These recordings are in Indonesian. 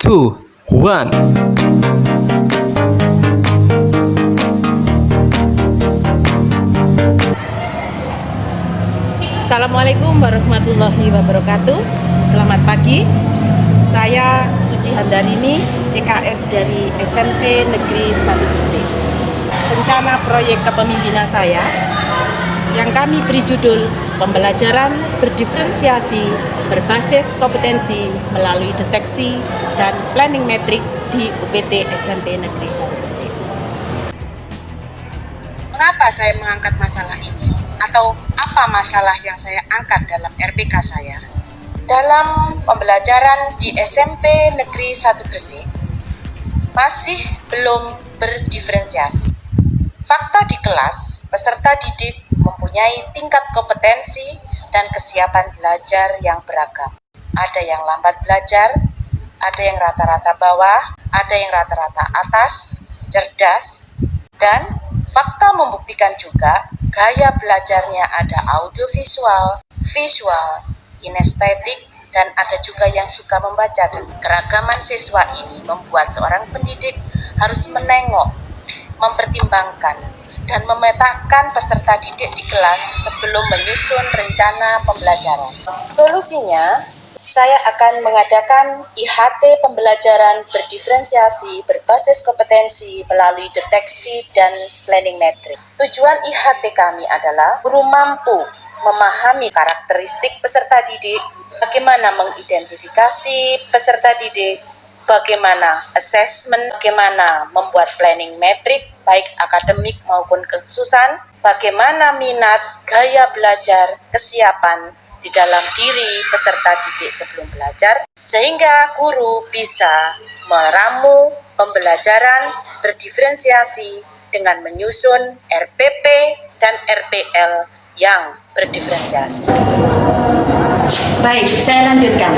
2, 1. Assalamualaikum warahmatullahi wabarakatuh. Selamat pagi. Saya Suci Handarini, CKS dari SMP Negeri 1 Gresik. Rencana proyek kepemimpinan saya yang kami beri judul Pembelajaran Berdiferensiasi Berbasis Kompetensi Melalui Deteksi dan Planning Metrik di UPT SMP Negeri 1 Gresik. Mengapa saya mengangkat masalah ini? Atau apa masalah yang saya angkat dalam RPK saya? Dalam pembelajaran di SMP Negeri 1 Gresik masih belum berdiferensiasi. Fakta di kelas, peserta didik mempunyai tingkat kompetensi dan kesiapan belajar yang beragam. Ada yang lambat belajar, ada yang rata-rata bawah, ada yang rata-rata atas, cerdas, dan fakta membuktikan juga gaya belajarnya ada audiovisual, visual, kinestetik, dan ada juga yang suka membaca. Dan keragaman siswa ini membuat seorang pendidik harus menengok, mempertimbangkan, dan memetakan peserta didik di kelas sebelum menyusun rencana pembelajaran. Solusinya, saya akan mengadakan IHT pembelajaran berdiferensiasi berbasis kompetensi melalui deteksi dan planning metrik. Tujuan IHT kami adalah guru mampu memahami karakteristik peserta didik, bagaimana mengidentifikasi peserta didik, bagaimana assessment, bagaimana membuat planning metrik, baik akademik maupun kekhususan, bagaimana minat, gaya belajar, kesiapan di dalam diri peserta didik sebelum belajar, sehingga guru bisa meramu pembelajaran berdiferensiasi dengan menyusun RPP dan RPL yang berdiferensiasi. Baik, saya lanjutkan.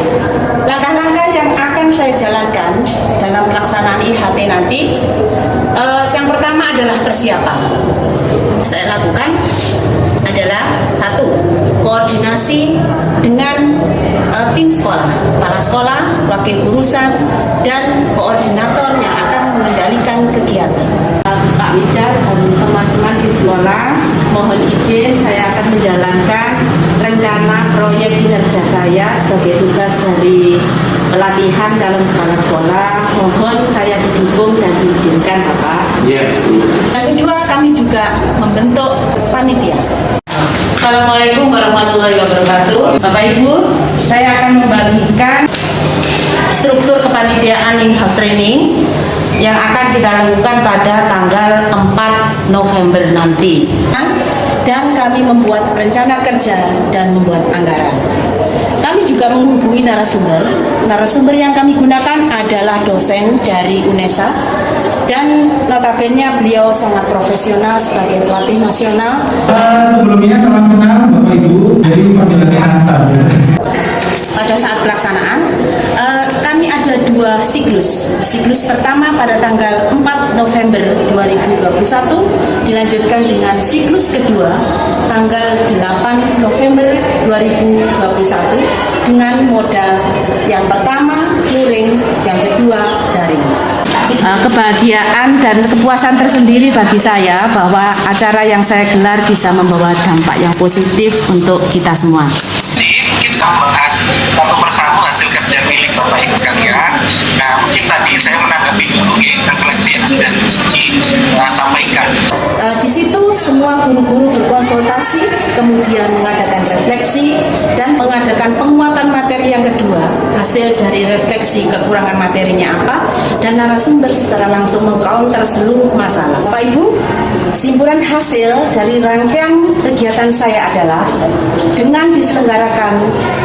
Langkah-langkah yang akan saya jalankan dalam pelaksanaan IHT nanti, yang pertama adalah persiapan. Saya lakukan adalah satu, koordinasi dengan tim sekolah, kepala sekolah, wakil urusan, dan koordinator yang akan mengendalikan kegiatan. Pak Wijat dan teman-teman tim sekolah, mohon izin saya akan menjalankan rencana proyek kinerja saya sebagai tugas dari pelatihan calon kepala sekolah. Mohon saya didukung dan diizinkan, Bapak. Yang kedua, kami juga membentuk panitia. Assalamualaikum warahmatullahi wabarakatuh. Bapak Ibu, saya akan membagikan struktur kepanitiaan in-house training yang akan kita lakukan pada tanggal 4 November nanti. Dan kami membuat rencana kerja dan membuat anggaran. Kami juga menghubungi narasumber. Narasumber yang kami gunakan adalah dosen dari UNESA, dan notabene beliau sangat profesional sebagai pelatih nasional. Sebelumnya salam kenal Bapak Ibu dari Fasilitasi Astar. Pada saat pelaksanaan, kami ada dua siklus. Siklus pertama pada tanggal 4 November 2021 dilanjutkan dengan siklus kedua tanggal 8 November 2021 dengan modal yang pertama luring, yang kedua daring. Kebahagiaan dan kepuasan tersendiri bagi saya bahwa acara yang saya gelar bisa membawa dampak yang positif untuk kita semua. Kita membahas satu persatu hasil kerja milik Bapak Ibu sekalian. Nah, mungkin tadi saya menanggapi dulu refleksi yang sudah Suci sampaikan. Di situ semua guru-guru berkonsultasi, kemudian mengadakan refleksi dan mengadakan penguatan materi yang kedua, hasil dari refleksi kekurangan materinya apa, dan narasumber secara langsung mengcounter seluruh masalah. Bapak Ibu, kesimpulan hasil dari rangkaian kegiatan saya adalah dengan diselenggarakan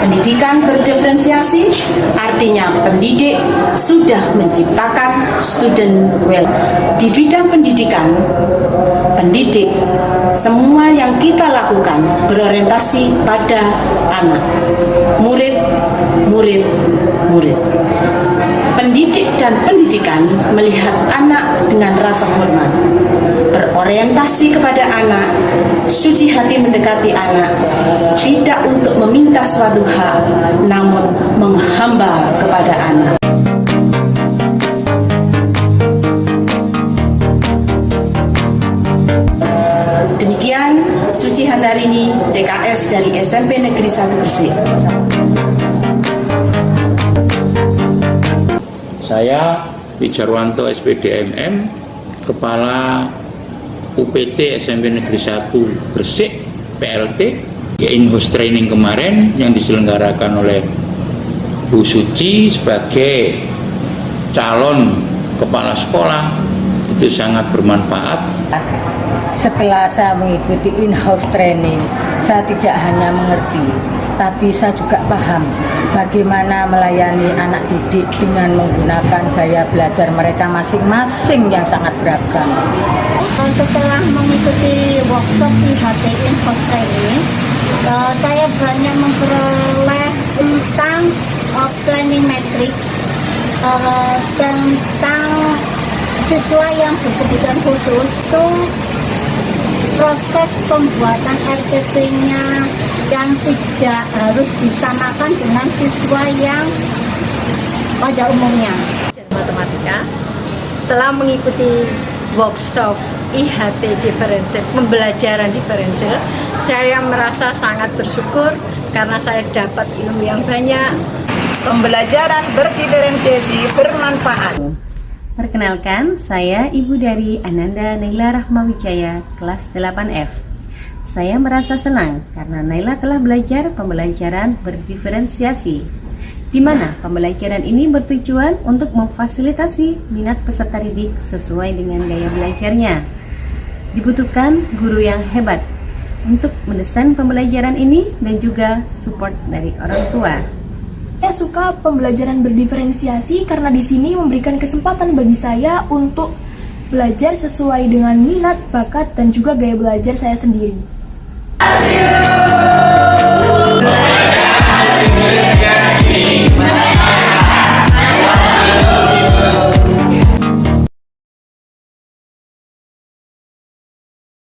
pendidikan berdiferensiasi, artinya pendidik sudah menciptakan student well. Di bidang pendidikan, pendidik, semua yang kita lakukan berorientasi pada anak, murid, murid, murid. Pendidik dan pendidikan melihat anak dengan rasa hormat, berorientasi kepada anak, suci hati mendekati anak, tidak untuk meminta suatu hak, namun menghamba kepada anak. 1 Gresik. Saya Wijarwanto SPDMM, Kepala UPT SMP Negeri 1 Gresik PLT, ya in-house training kemarin yang diselenggarakan oleh Bu Suci sebagai calon kepala sekolah itu sangat bermanfaat. Setelah saya mengikuti in-house training, saya tidak hanya mengerti, tapi saya juga paham bagaimana melayani anak didik dengan menggunakan gaya belajar mereka masing-masing yang sangat beragam. Setelah mengikuti workshop IHT in-house training, saya banyak memperoleh tentang planning matrix, tentang siswa yang berkebutuhan khusus, itu proses pembuatan RTP-nya yang tidak harus disamakan dengan siswa yang pada umumnya. Matematika, setelah mengikuti workshop IHT diferensial, pembelajaran diferensial, saya merasa sangat bersyukur karena saya dapat ilmu yang banyak. Pembelajaran berdiferensiasi bermanfaat. Perkenalkan, saya Ibu dari Ananda Naila Rahmawijaya, kelas 8F. Saya merasa senang karena Naila telah belajar pembelajaran berdiferensiasi, di mana pembelajaran ini bertujuan untuk memfasilitasi minat peserta didik sesuai dengan gaya belajarnya. Dibutuhkan guru yang hebat untuk mendesain pembelajaran ini dan juga support dari orang tua. Saya suka pembelajaran berdiferensiasi karena di sini memberikan kesempatan bagi saya untuk belajar sesuai dengan minat, bakat, dan juga gaya belajar saya sendiri.